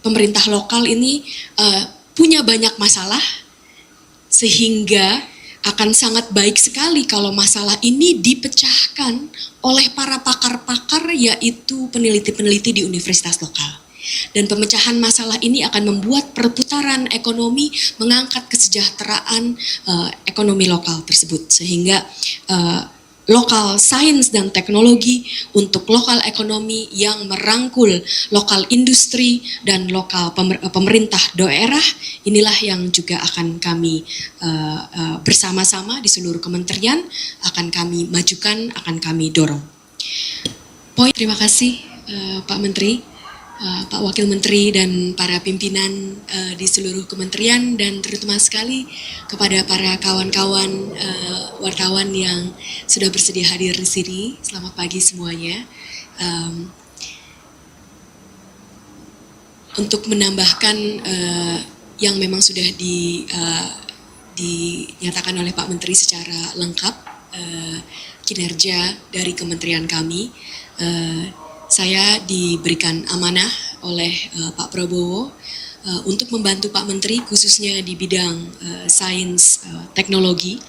pemerintah lokal ini punya banyak masalah, sehingga akan sangat baik sekali kalau masalah ini dipecahkan oleh para pakar-pakar, yaitu peneliti-peneliti di universitas lokal. Dan pemecahan masalah ini akan membuat perputaran ekonomi, mengangkat kesejahteraan ekonomi lokal tersebut, sehingga lokal sains dan teknologi untuk lokal ekonomi yang merangkul lokal industri dan lokal pemerintah daerah, inilah yang juga akan kami bersama-sama di seluruh kementerian akan kami majukan, akan kami dorong. Terima kasih Pak Menteri, Pak Wakil Menteri dan para pimpinan di seluruh kementerian, dan terutama sekali kepada para kawan-kawan wartawan yang sudah bersedia hadir di sini. Selamat pagi semuanya. Untuk menambahkan yang memang sudah dinyatakan oleh Pak Menteri secara lengkap kinerja dari kementerian kami, saya diberikan amanah oleh Pak Prabowo untuk membantu Pak Menteri khususnya di bidang sains teknologi,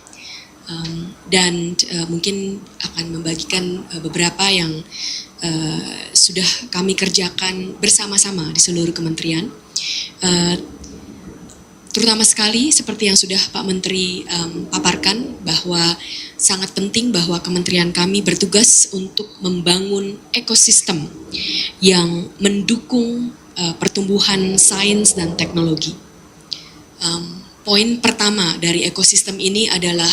dan mungkin akan membagikan beberapa yang sudah kami kerjakan bersama-sama di seluruh kementerian. Terutama sekali seperti yang sudah Pak Menteri paparkan, bahwa sangat penting bahwa kementerian kami bertugas untuk membangun ekosistem yang mendukung pertumbuhan sains dan teknologi. Poin pertama dari ekosistem ini adalah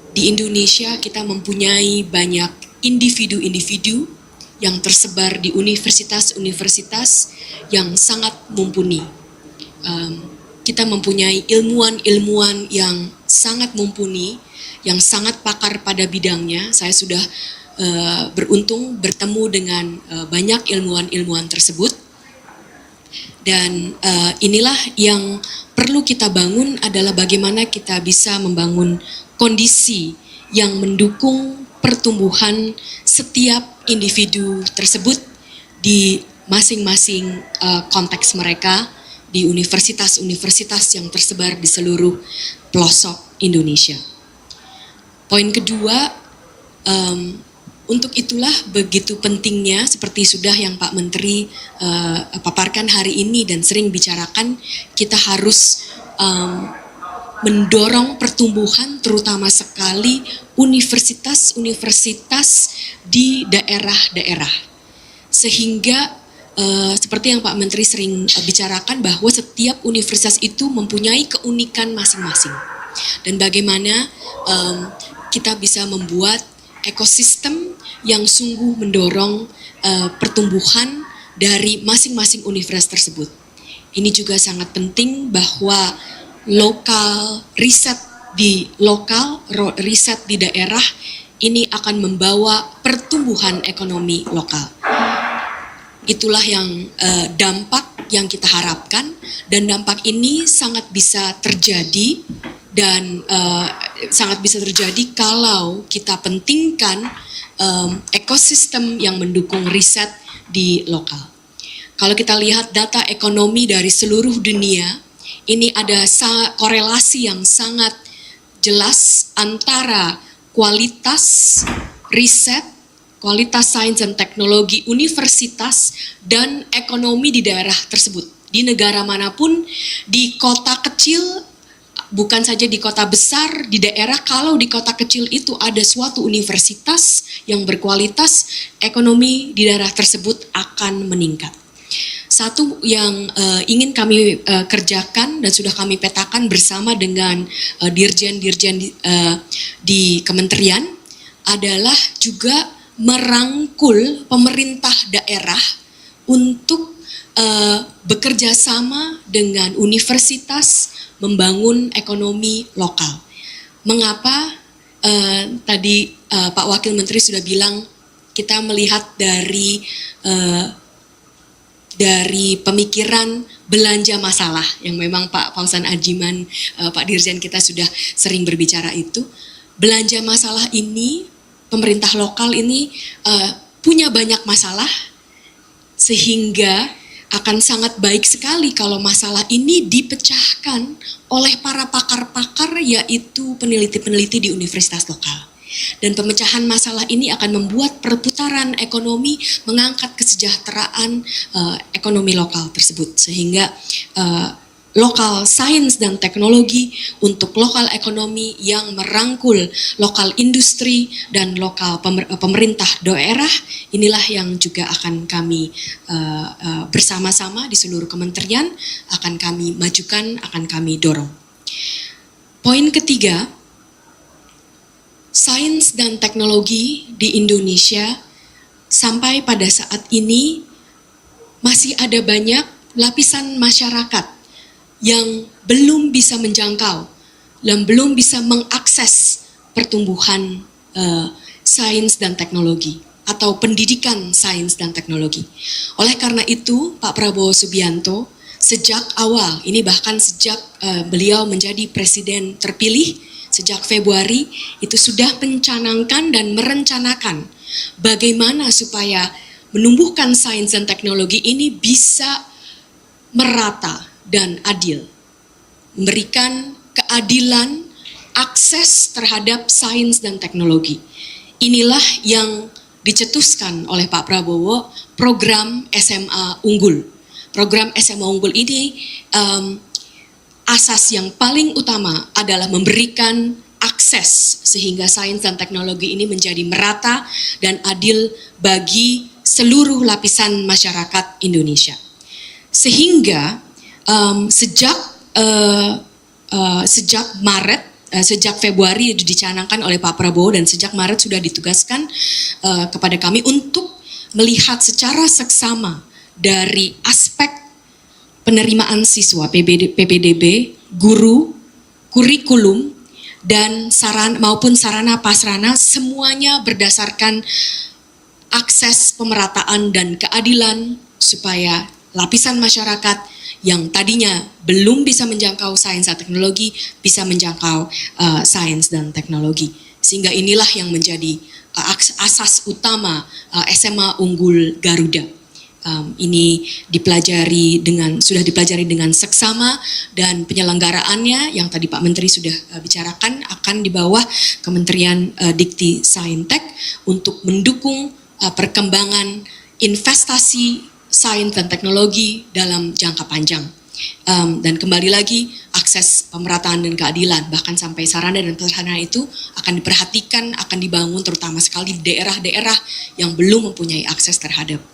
di Indonesia kita mempunyai banyak individu-individu yang tersebar di universitas-universitas yang sangat mumpuni. Kita mempunyai ilmuwan-ilmuwan yang sangat mumpuni, yang sangat pakar pada bidangnya. Saya sudah beruntung bertemu dengan banyak ilmuwan-ilmuwan tersebut, dan inilah yang perlu kita bangun, adalah bagaimana kita bisa membangun kondisi yang mendukung pertumbuhan setiap individu tersebut di masing-masing konteks mereka, di universitas-universitas yang tersebar di seluruh pelosok Indonesia. Poin kedua, untuk itulah begitu pentingnya, seperti sudah yang Pak Menteri paparkan hari ini dan sering bicarakan, kita harus mendorong pertumbuhan terutama sekali universitas-universitas di daerah-daerah. Sehingga seperti yang Pak Menteri sering bicarakan, bahwa setiap universitas itu mempunyai keunikan masing-masing. Dan bagaimana kita bisa membuat ekosistem yang sungguh mendorong pertumbuhan dari masing-masing universitas tersebut. Ini juga sangat penting bahwa riset di daerah ini akan membawa pertumbuhan ekonomi lokal. Itulah yang dampak yang kita harapkan, dan dampak ini sangat bisa terjadi kalau kita pentingkan ekosistem yang mendukung riset di lokal. Kalau kita lihat data ekonomi dari seluruh dunia, ini ada korelasi yang sangat jelas antara kualitas riset, kualitas sains dan teknologi universitas dan ekonomi di daerah tersebut. Di negara manapun, di kota kecil, bukan saja di kota besar, di daerah, kalau di kota kecil itu ada suatu universitas yang berkualitas, ekonomi di daerah tersebut akan meningkat. Satu yang ingin kami kerjakan dan sudah kami petakan bersama dengan dirjen-dirjen di kementerian adalah juga merangkul pemerintah daerah untuk bekerja sama dengan universitas membangun ekonomi lokal. Mengapa? Tadi Pak Wakil Menteri sudah bilang, kita melihat dari pemikiran belanja masalah yang memang Pak Pausan Ajiman, Pak Dirjen kita sudah sering berbicara itu. Belanja masalah ini, pemerintah lokal ini punya banyak masalah, sehingga akan sangat baik sekali kalau masalah ini dipecahkan oleh para pakar-pakar, yaitu peneliti-peneliti di universitas lokal. Dan pemecahan masalah ini akan membuat perputaran ekonomi, mengangkat kesejahteraan ekonomi lokal tersebut, sehingga lokal sains dan teknologi untuk lokal ekonomi yang merangkul lokal industri dan lokal pemerintah daerah, inilah yang juga akan kami bersama-sama di seluruh kementerian akan kami majukan, akan kami dorong. Poin ketiga, sains dan teknologi di Indonesia sampai pada saat ini masih ada banyak lapisan masyarakat yang belum bisa menjangkau dan belum bisa mengakses pertumbuhan sains dan teknologi atau pendidikan sains dan teknologi. Oleh karena itu, Pak Prabowo Subianto sejak awal, ini bahkan sejak beliau menjadi presiden terpilih, sejak Februari, itu sudah mencanangkan dan merencanakan bagaimana supaya menumbuhkan sains dan teknologi ini bisa merata dan adil, memberikan keadilan akses terhadap sains dan teknologi. Inilah yang dicetuskan oleh Pak Prabowo, program SMA Unggul. Program SMA Unggul ini asas yang paling utama adalah memberikan akses sehingga sains dan teknologi ini menjadi merata dan adil bagi seluruh lapisan masyarakat Indonesia. Sehingga sejak Maret, sejak Februari dicanangkan oleh Pak Prabowo dan sejak Maret sudah ditugaskan kepada kami untuk melihat secara seksama dari aspek penerimaan siswa PPDB, guru, kurikulum, dan sarana prasarana, semuanya berdasarkan akses pemerataan dan keadilan supaya lapisan masyarakat yang tadinya belum bisa menjangkau sains dan teknologi bisa menjangkau sains dan teknologi. Sehingga inilah yang menjadi asas utama SMA Unggul Garuda. Ini sudah dipelajari dengan seksama, dan penyelenggaraannya yang tadi Pak Menteri sudah bicarakan akan di bawah Kementerian Dikti Saintek untuk mendukung perkembangan investasi sains dan teknologi dalam jangka panjang. Dan kembali lagi, akses pemerataan dan keadilan, bahkan sampai sarana dan prasarana itu akan diperhatikan, akan dibangun terutama sekali di daerah-daerah yang belum mempunyai akses terhadap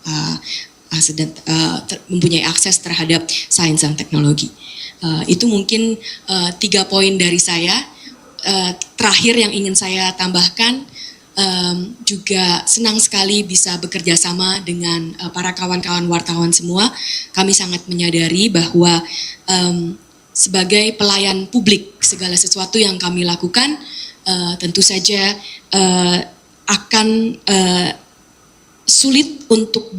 sains dan teknologi. Itu mungkin 3 poin dari saya. Terakhir yang ingin saya tambahkan, juga senang sekali bisa bekerja sama dengan para kawan-kawan wartawan semua. Kami sangat menyadari bahwa sebagai pelayan publik, segala sesuatu yang kami lakukan tentu saja akan sulit untuk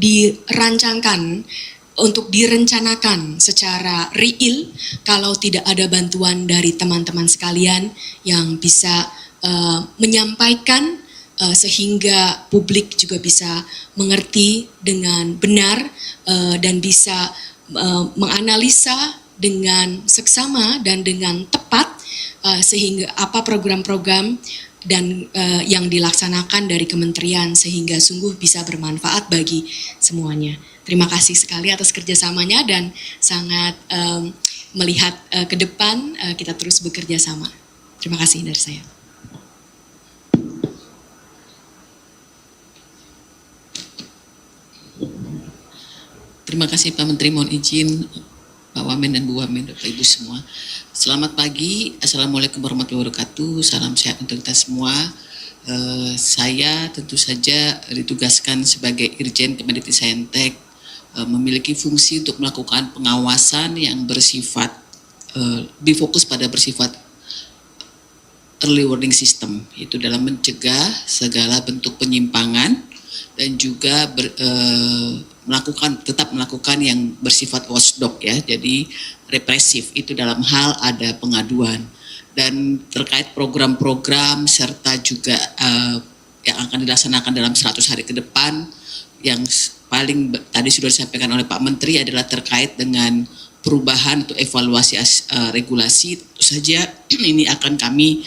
direncanakan secara real kalau tidak ada bantuan dari teman-teman sekalian yang bisa menyampaikan sehingga publik juga bisa mengerti dengan benar dan bisa menganalisa dengan seksama dan dengan tepat sehingga apa program-program dan yang dilaksanakan dari kementerian sehingga sungguh bisa bermanfaat bagi semuanya. Terima kasih sekali atas kerjasamanya dan sangat melihat ke depan kita terus bekerja sama. Terima kasih dari saya. Terima kasih Pak Menteri, mohon izin Pak Wamen dan Bu Wamen, Bapak Ibu semua. Selamat pagi, Assalamualaikum warahmatullahi wabarakatuh, salam sehat untuk kita semua. Saya tentu saja ditugaskan sebagai Irjen Kemendikti Saintek, memiliki fungsi untuk melakukan pengawasan yang bersifat, difokus pada bersifat early warning system, yaitu dalam mencegah segala bentuk penyimpangan dan juga tetap melakukan yang bersifat watchdog ya, jadi represif itu dalam hal ada pengaduan, dan terkait program-program serta juga yang akan dilaksanakan dalam 100 hari ke depan yang tadi sudah disampaikan oleh Pak Menteri adalah terkait dengan perubahan atau evaluasi regulasi. Tentu saja ini akan kami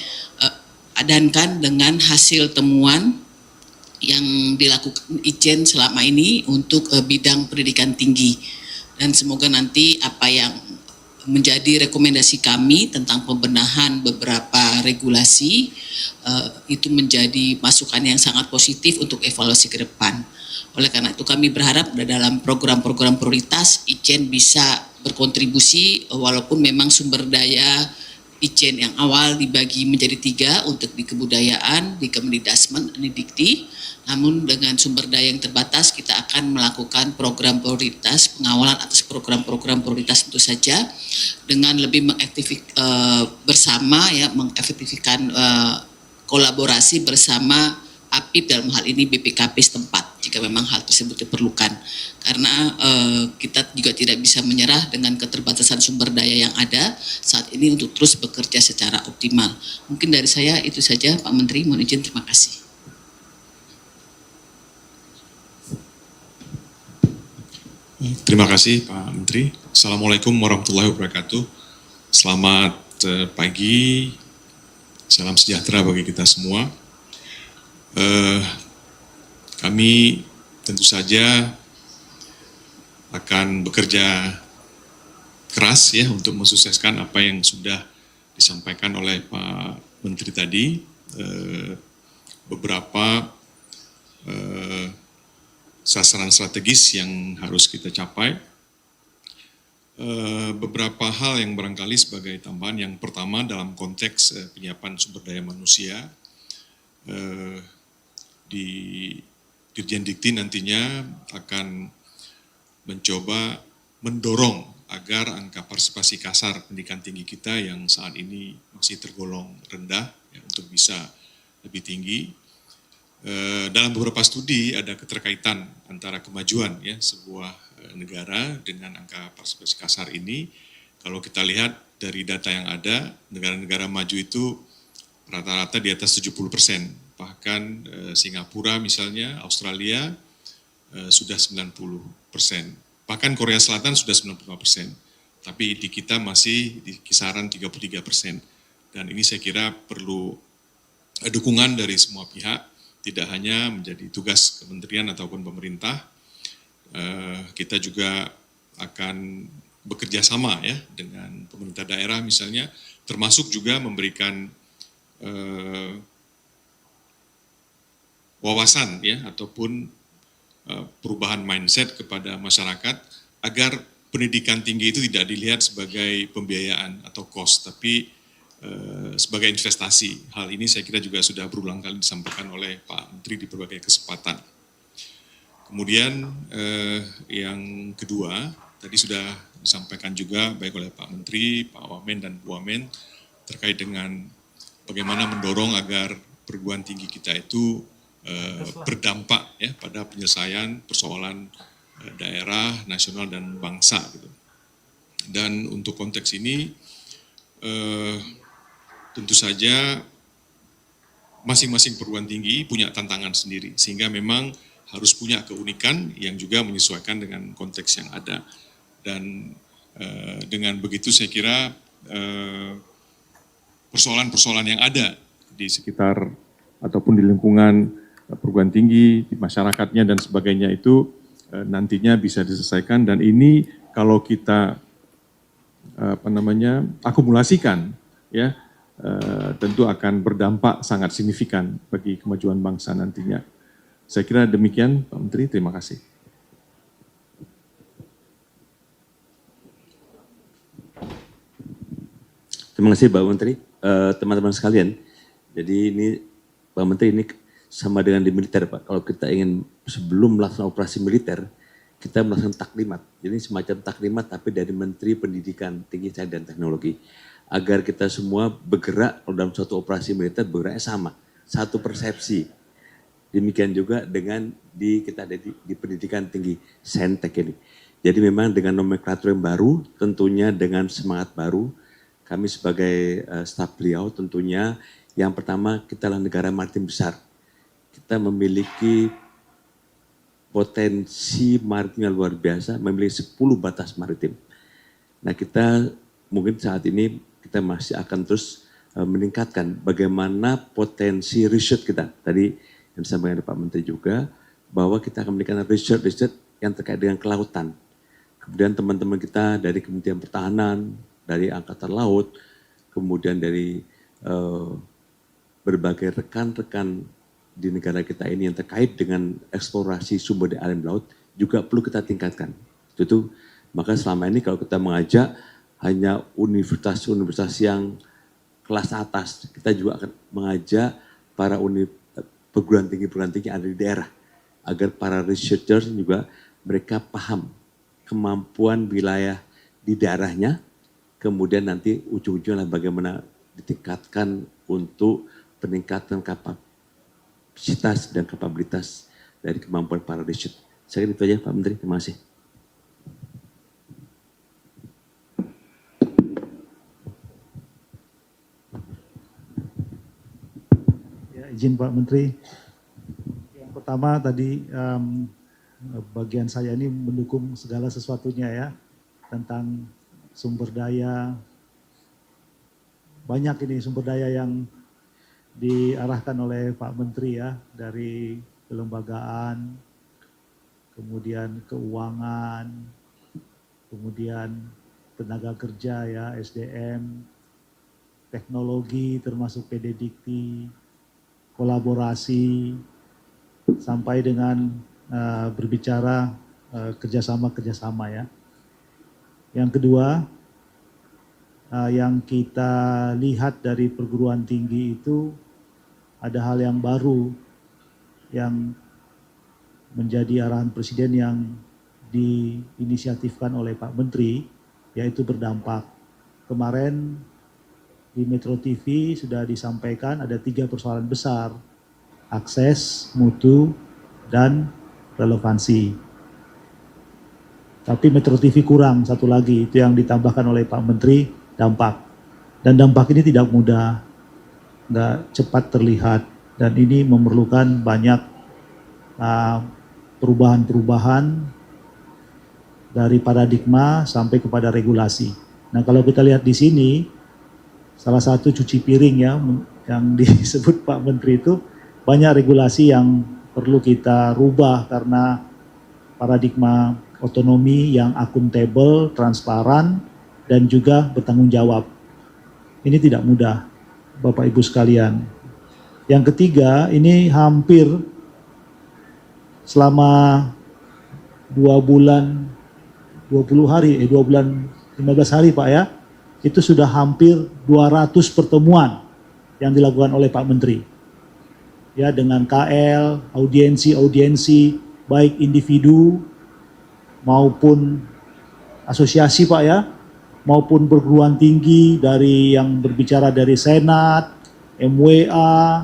adankan dengan hasil temuan yang dilakukan Ijen selama ini untuk bidang pendidikan tinggi, dan semoga nanti apa yang menjadi rekomendasi kami tentang pembenahan beberapa regulasi itu menjadi masukan yang sangat positif untuk evaluasi ke depan. Oleh karena itu kami berharap dalam program-program prioritas Ijen bisa berkontribusi, walaupun memang sumber daya Ijen yang awal dibagi menjadi 3 untuk di kebudayaan, di Kemendikbudristek, di Dikti. Namun dengan sumber daya yang terbatas kita akan melakukan program prioritas, pengawalan atas program-program prioritas tentu saja dengan lebih mengefektifkan kolaborasi bersama APIP, dalam hal ini BPKP setempat jika memang hal tersebut diperlukan. Karena kita juga tidak bisa menyerah dengan keterbatasan sumber daya yang ada saat ini untuk terus bekerja secara optimal. Mungkin dari saya itu saja, Pak Menteri, mohon izin, terima kasih. Terima kasih Pak Menteri. Assalamualaikum warahmatullahi wabarakatuh. Selamat pagi, salam sejahtera bagi kita semua. Kami tentu saja akan bekerja keras ya untuk mensukseskan apa yang sudah disampaikan oleh Pak Menteri tadi. Beberapa sasaran strategis yang harus kita capai. Beberapa hal yang barangkali sebagai tambahan. Yang pertama dalam konteks penyiapan sumber daya manusia, di Dirjen Dikti nantinya akan mencoba mendorong agar angka partisipasi kasar pendidikan tinggi kita yang saat ini masih tergolong rendah ya, untuk bisa lebih tinggi. Dalam beberapa studi ada keterkaitan antara kemajuan ya sebuah negara dengan angka partisipasi kasar ini. Kalau kita lihat dari data yang ada, negara-negara maju itu rata-rata di atas 70%. Bahkan Singapura misalnya, Australia sudah 90%. Bahkan Korea Selatan sudah 95%. Tapi di kita masih di kisaran 33%. Dan ini saya kira perlu dukungan dari semua pihak. Tidak hanya menjadi tugas kementerian ataupun pemerintah, kita juga akan bekerja sama ya dengan pemerintah daerah misalnya, termasuk juga memberikan wawasan ya ataupun perubahan mindset kepada masyarakat agar pendidikan tinggi itu tidak dilihat sebagai pembiayaan atau cost, tapi sebagai investasi. Hal ini saya kira juga sudah berulang kali disampaikan oleh Pak Menteri di berbagai kesempatan. Kemudian yang kedua, tadi sudah disampaikan juga baik oleh Pak Menteri, Pak Wamen dan Bu Wamen terkait dengan bagaimana mendorong agar perguruan tinggi kita itu berdampak ya pada penyelesaian persoalan daerah, nasional dan bangsa gitu. Dan untuk konteks ini tentu saja masing-masing perguruan tinggi punya tantangan sendiri, sehingga memang harus punya keunikan yang juga menyesuaikan dengan konteks yang ada. Dan dengan begitu saya kira persoalan-persoalan yang ada di sekitar ataupun di lingkungan perguruan tinggi, di masyarakatnya dan sebagainya itu nantinya bisa diselesaikan. Dan ini kalau kita akumulasikan ya, tentu akan berdampak sangat signifikan bagi kemajuan bangsa nantinya. Saya kira demikian Pak Menteri, terima kasih. Terima kasih Pak Menteri. Teman-teman sekalian, jadi ini Pak Menteri ini sama dengan di militer Pak. Kalau kita ingin sebelum melaksanakan operasi militer, kita melaksanakan taklimat. Jadi semacam taklimat tapi dari Menteri Pendidikan Tinggi Sains dan Teknologi. Agar kita semua bergerak dalam suatu operasi militer bergeraknya sama, satu persepsi. Demikian juga dengan kita ada di pendidikan tinggi Saintek ini. Jadi memang dengan nomenklatur yang baru, tentunya dengan semangat baru, kami sebagai staf beliau tentunya yang pertama kita adalah negara maritim besar. Kita memiliki potensi maritim yang luar biasa, memiliki 10 batas maritim. Nah, kita mungkin saat ini kita masih akan terus meningkatkan bagaimana potensi riset kita. Tadi yang disampaikan oleh Pak Menteri juga, bahwa kita akan meningkatkan riset yang terkait dengan kelautan. Kemudian teman-teman kita dari Kementerian Pertahanan, dari Angkatan Laut, kemudian dari berbagai rekan-rekan di negara kita ini yang terkait dengan eksplorasi sumber daya alam laut juga perlu kita tingkatkan. Itu maka selama ini kalau kita mengajak hanya universitas-universitas yang kelas atas, kita juga akan mengajak para perguruan tinggi yang ada di daerah agar para researcher juga mereka paham kemampuan wilayah di daerahnya, kemudian nanti ujung-ujungnya bagaimana ditingkatkan untuk peningkatan kapasitas dan kapabilitas dari kemampuan para riset. Saya kira itu aja Pak Menteri, terima kasih. Ya, izin Pak Menteri. Yang pertama tadi bagian saya ini mendukung segala sesuatunya ya tentang sumber daya. Banyak ini sumber daya yang diarahkan oleh Pak Menteri ya, dari kelembagaan, kemudian keuangan, kemudian tenaga kerja ya, SDM, teknologi termasuk PDDikti, kolaborasi, sampai dengan berbicara kerjasama ya. Yang kedua, yang kita lihat dari perguruan tinggi itu ada hal yang baru yang menjadi arahan Presiden yang diinisiatifkan oleh Pak Menteri, yaitu berdampak. Kemarin di Metro TV sudah disampaikan ada 3 persoalan besar, akses, mutu, dan relevansi. Tapi Metro TV kurang satu lagi, itu yang ditambahkan oleh Pak Menteri, dampak. Dan dampak ini tidak mudah, nggak cepat terlihat, dan ini memerlukan banyak perubahan-perubahan dari paradigma sampai kepada regulasi. Nah, kalau kita lihat di sini, salah satu cuci piring ya yang disebut Pak Menteri itu, banyak regulasi yang perlu kita rubah karena paradigma otonomi yang akuntabel, transparan, dan juga bertanggung jawab. Ini tidak mudah, Bapak Ibu sekalian. Yang ketiga, ini hampir selama 2 bulan 20 hari, 2 bulan 15 hari Pak ya, itu sudah hampir 200 pertemuan yang dilakukan oleh Pak Menteri. Ya, dengan KL, audiensi, baik individu maupun asosiasi Pak ya, maupun perguruan tinggi dari yang berbicara dari Senat, MWA,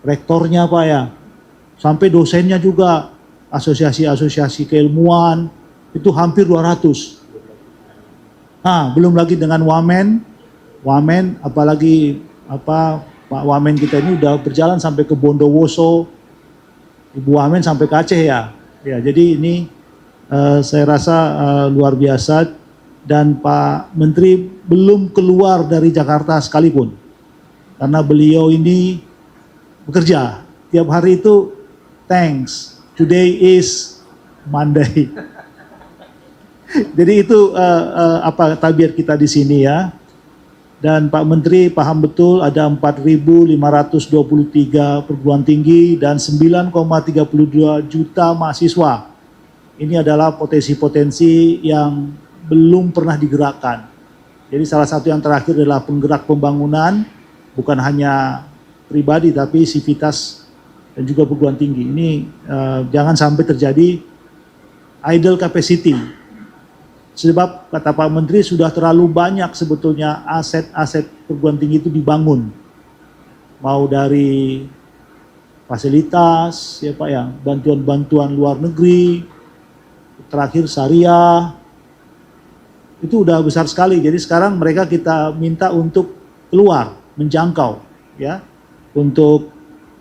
rektornya Pak ya, sampai dosennya juga, asosiasi-asosiasi keilmuan, itu hampir 200. Nah, belum lagi dengan Wamen apalagi Pak Wamen kita ini udah berjalan sampai ke Bondowoso, Ibu Wamen sampai ke Aceh ya. Ya, jadi ini saya rasa luar biasa, dan Pak Menteri belum keluar dari Jakarta sekalipun. Karena beliau ini bekerja tiap hari itu, thanks, today is Monday. Jadi itu tabiat kita di sini ya. Dan Pak Menteri paham betul ada 4.523 perguruan tinggi dan 9,32 juta mahasiswa. Ini adalah potensi-potensi yang belum pernah digerakkan. Jadi salah satu yang terakhir adalah penggerak pembangunan, bukan hanya pribadi tapi sivitas dan juga perguruan tinggi. Ini jangan sampai terjadi idle capacity. Sebab kata Pak Menteri sudah terlalu banyak sebetulnya aset-aset perguruan tinggi itu dibangun. Mau dari fasilitas, ya Pak ya, bantuan-bantuan luar negeri, terakhir syariah, itu udah besar sekali. Jadi sekarang mereka kita minta untuk keluar, menjangkau, ya, untuk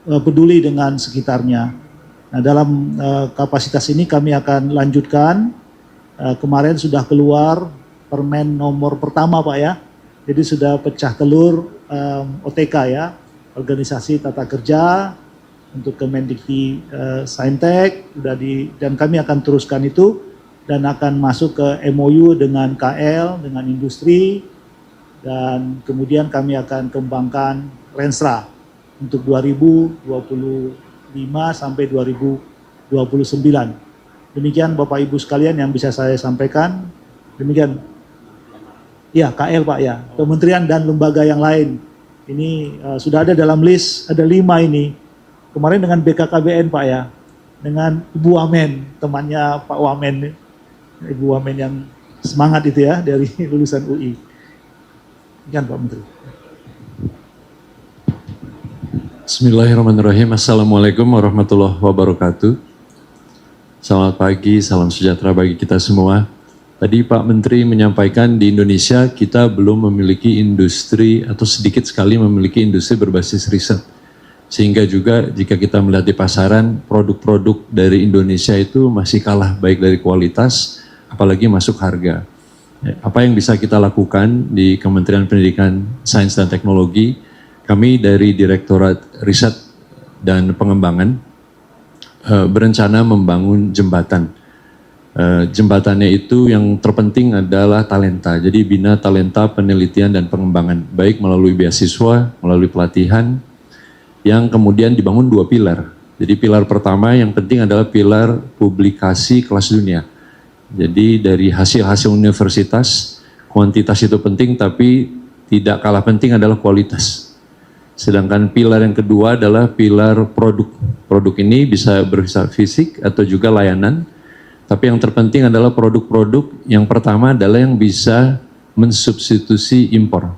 peduli dengan sekitarnya. Nah, dalam kapasitas ini kami akan lanjutkan. Kemarin sudah keluar permen nomor pertama Pak ya. Jadi sudah pecah telur OTK ya, Organisasi Tata Kerja untuk Kemendikti Saintek dan kami akan teruskan itu dan akan masuk ke MOU dengan KL, dengan industri, dan kemudian kami akan kembangkan Renstra untuk 2025 sampai 2029. Demikian Bapak Ibu sekalian yang bisa saya sampaikan. Demikian. Ya, KL Pak ya, kementerian dan lembaga yang lain. Ini sudah ada dalam list, ada 5 ini. Kemarin dengan BKKBN Pak ya, dengan Ibu Wamen, temannya Pak Wamen, Ibu Wamen yang semangat itu ya, dari lulusan UI. Demikian Pak Menteri. Bismillahirrahmanirrahim. Assalamualaikum warahmatullahi wabarakatuh. Selamat pagi, salam sejahtera bagi kita semua. Tadi Pak Menteri menyampaikan di Indonesia kita belum memiliki industri atau sedikit sekali memiliki industri berbasis riset. Sehingga juga jika kita melihat di pasaran, produk-produk dari Indonesia itu masih kalah baik dari kualitas, apalagi masuk harga. Apa yang bisa kita lakukan di Kementerian Pendidikan, Sains dan Teknologi, kami dari Direktorat Riset dan Pengembangan berencana membangun jembatan. Jembatannya itu yang terpenting adalah talenta. Jadi bina talenta penelitian dan pengembangan, baik melalui beasiswa, melalui pelatihan, yang kemudian dibangun 2 pilar. Jadi pilar pertama yang penting adalah pilar publikasi kelas dunia. Jadi dari hasil-hasil universitas, kuantitas itu penting tapi tidak kalah penting adalah kualitas. Sedangkan pilar yang kedua adalah pilar produk. Produk ini bisa bersifat fisik atau juga layanan. Tapi yang terpenting adalah produk-produk yang pertama adalah yang bisa mensubstitusi impor.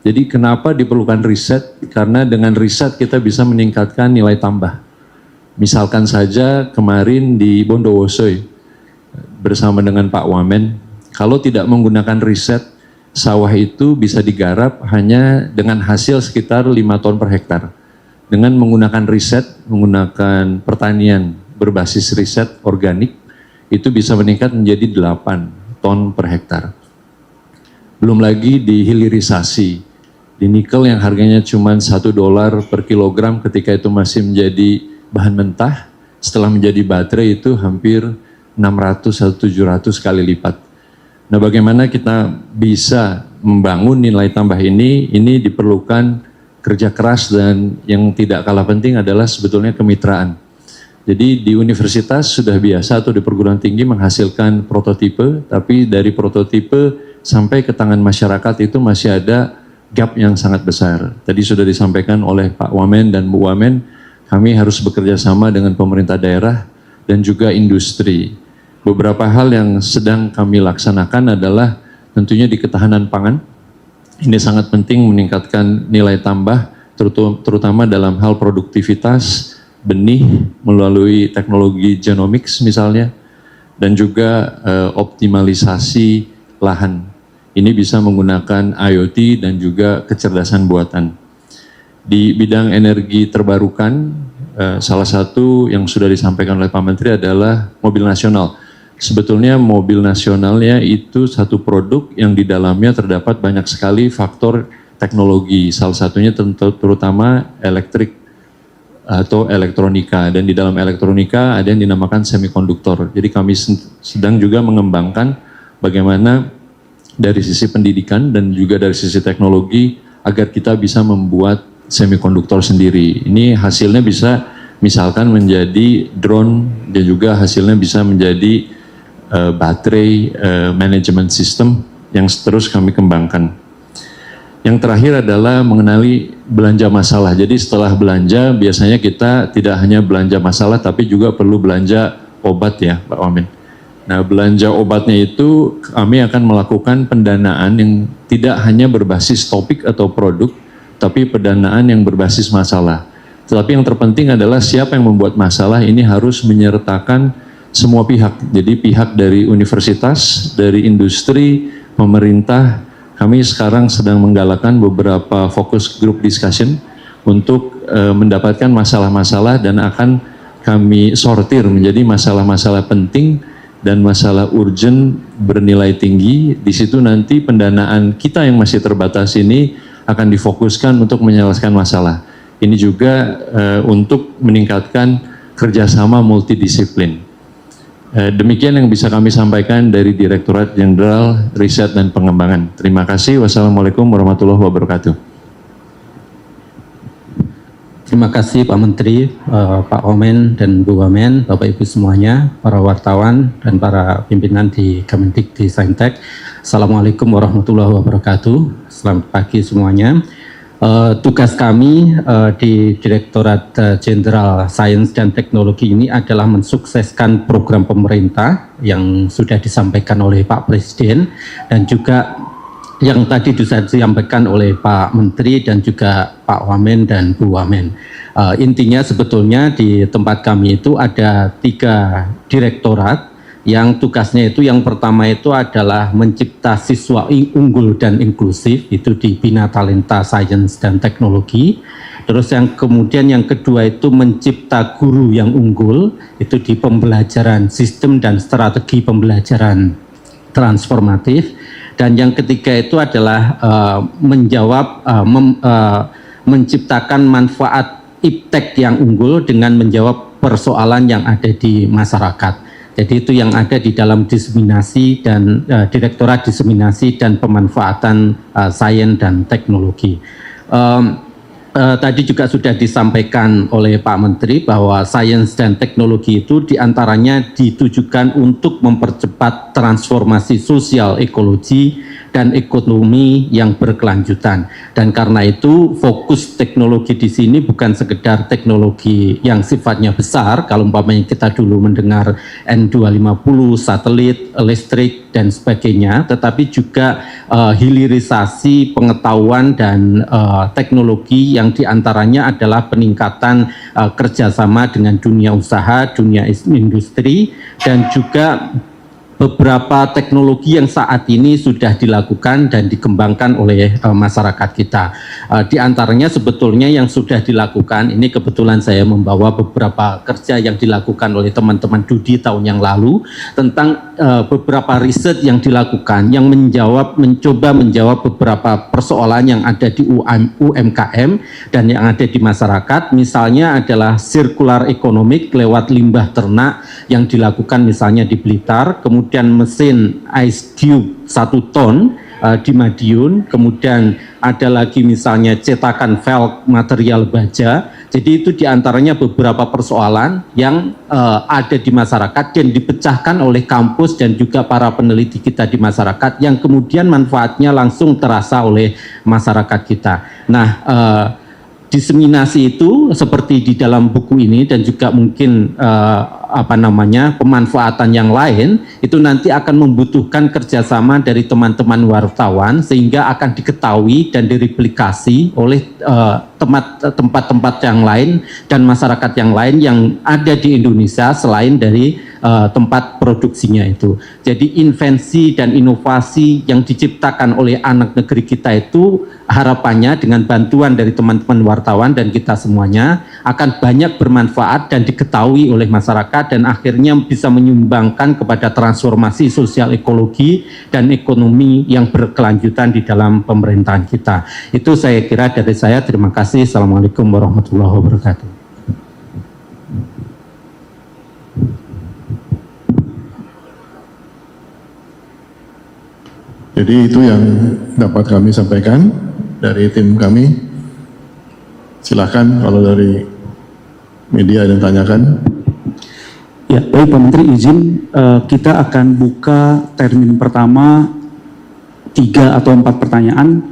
Jadi kenapa diperlukan riset? Karena dengan riset kita bisa meningkatkan nilai tambah. Misalkan saja kemarin di Bondowoso bersama dengan Pak Wamen, kalau tidak menggunakan riset, sawah itu bisa digarap hanya dengan hasil sekitar 5 ton per hektar. Dengan menggunakan riset, menggunakan pertanian berbasis riset organik, itu bisa meningkat menjadi 8 ton per hektar. Belum lagi di hilirisasi, di nikel yang harganya cuma $1 per kilogram ketika itu masih menjadi bahan mentah, setelah menjadi baterai itu hampir 600 atau 700 kali lipat. Nah, bagaimana kita bisa membangun nilai tambah ini diperlukan kerja keras dan yang tidak kalah penting adalah sebetulnya kemitraan. Jadi di universitas sudah biasa atau di perguruan tinggi menghasilkan prototipe, tapi dari prototipe sampai ke tangan masyarakat itu masih ada gap yang sangat besar. Tadi sudah disampaikan oleh Pak Wamen dan Bu Wamen, kami harus bekerja sama dengan pemerintah daerah dan juga industri. Beberapa hal yang sedang kami laksanakan adalah tentunya di ketahanan pangan. Ini sangat penting meningkatkan nilai tambah, terutama dalam hal produktivitas benih melalui teknologi genomics misalnya, dan juga optimalisasi lahan. Ini bisa menggunakan IoT dan juga kecerdasan buatan. Di bidang energi terbarukan, salah satu yang sudah disampaikan oleh Pak Menteri adalah mobil nasional. Sebetulnya mobil nasionalnya itu satu produk yang di dalamnya terdapat banyak sekali faktor teknologi, salah satunya terutama elektrik atau elektronika, dan di dalam elektronika ada yang dinamakan semikonduktor. Jadi kami sedang juga mengembangkan bagaimana dari sisi pendidikan dan juga dari sisi teknologi agar kita bisa membuat semikonduktor sendiri. Ini hasilnya bisa misalkan menjadi drone dan juga hasilnya bisa menjadi baterai management system yang terus kami kembangkan. Yang terakhir adalah mengenali belanja masalah. Jadi setelah belanja biasanya kita tidak hanya belanja masalah tapi juga perlu belanja obat ya Pak Wamen. Nah, belanja obatnya itu kami akan melakukan pendanaan yang tidak hanya berbasis topik atau produk, tapi pendanaan yang berbasis masalah. Tetapi yang terpenting adalah siapa yang membuat masalah ini harus menyertakan semua pihak. Jadi pihak dari universitas, dari industri, pemerintah. Kami sekarang sedang menggalakkan beberapa focus group discussion untuk mendapatkan masalah-masalah dan akan kami sortir menjadi masalah-masalah penting dan masalah urgent bernilai tinggi. Di situ nanti pendanaan kita yang masih terbatas ini akan difokuskan untuk menyelesaikan masalah. Ini juga untuk meningkatkan kerjasama multidisiplin. Demikian yang bisa kami sampaikan dari Direktorat Jenderal Riset dan Pengembangan. Terima kasih. Wassalamualaikum warahmatullahi wabarakatuh. Terima kasih Pak Menteri, Pak Wamen dan Bu Wamen, Bapak Ibu semuanya, para wartawan dan para pimpinan di Kemendikti Saintek. Assalamualaikum warahmatullahi wabarakatuh. Selamat pagi semuanya. Tugas kami di Direktorat Jenderal Sains dan Teknologi ini adalah mensukseskan program pemerintah yang sudah disampaikan oleh Pak Presiden dan juga yang tadi sudah disampaikan oleh Pak Menteri dan juga Pak Wamen dan Bu Wamen. Intinya sebetulnya di tempat kami itu ada 3 direktorat yang tugasnya itu yang pertama itu adalah mencipta siswa unggul dan inklusif, itu di Bina Talenta Sains dan Teknologi. Terus yang kemudian yang kedua itu mencipta guru yang unggul, itu di pembelajaran sistem dan strategi pembelajaran transformatif. Dan yang ketiga itu adalah menciptakan manfaat iptek yang unggul dengan menjawab persoalan yang ada di masyarakat. Jadi itu yang ada di dalam diseminasi dan Direktorat Diseminasi dan Pemanfaatan Sains dan Teknologi. Tadi juga sudah disampaikan oleh Pak Menteri bahwa sains dan teknologi itu diantaranya ditujukan untuk mempercepat transformasi sosial, ekologi, dan ekonomi yang berkelanjutan. Dan karena itu fokus teknologi di sini bukan sekedar teknologi yang sifatnya besar, kalau umpamanya kita dulu mendengar N250, satelit, listrik, dan sebagainya, tetapi juga hilirisasi pengetahuan dan teknologi yang diantaranya adalah peningkatan kerjasama dengan dunia usaha, dunia industri, dan juga beberapa teknologi yang saat ini sudah dilakukan dan dikembangkan oleh masyarakat kita. Di antaranya sebetulnya yang sudah dilakukan, ini kebetulan saya membawa beberapa kerja yang dilakukan oleh teman-teman Dudi tahun yang lalu tentang beberapa riset yang dilakukan yang mencoba menjawab beberapa persoalan yang ada di UMKM dan yang ada di masyarakat. Misalnya adalah circular economic lewat limbah ternak yang dilakukan misalnya di Blitar, kemudian mesin ice cube 1 ton di Madiun, kemudian ada lagi misalnya cetakan velg material baja. Jadi itu diantaranya beberapa persoalan yang ada di masyarakat dan dipecahkan oleh kampus dan juga para peneliti kita di masyarakat yang kemudian manfaatnya langsung terasa oleh masyarakat kita. Nah, diseminasi itu seperti di dalam buku ini dan juga mungkin pemanfaatan yang lain itu nanti akan membutuhkan kerjasama dari teman-teman wartawan sehingga akan diketahui dan direplikasi oleh tempat-tempat yang lain dan masyarakat yang lain yang ada di Indonesia selain dari tempat produksinya itu. Jadi invensi dan inovasi yang diciptakan oleh anak negeri kita itu harapannya dengan bantuan dari teman-teman wartawan dan kita semuanya akan banyak bermanfaat dan diketahui oleh masyarakat dan akhirnya bisa menyumbangkan kepada transformasi sosial ekologi dan ekonomi yang berkelanjutan di dalam pemerintahan kita. Itu saya kira dari saya. Terima kasih. Assalamualaikum warahmatullahi wabarakatuh. Jadi itu yang dapat kami sampaikan dari tim kami. Silakan kalau dari media yang tanyakan. Ya, baik Pak Menteri, izin kita akan buka termin pertama 3 atau 4 pertanyaan.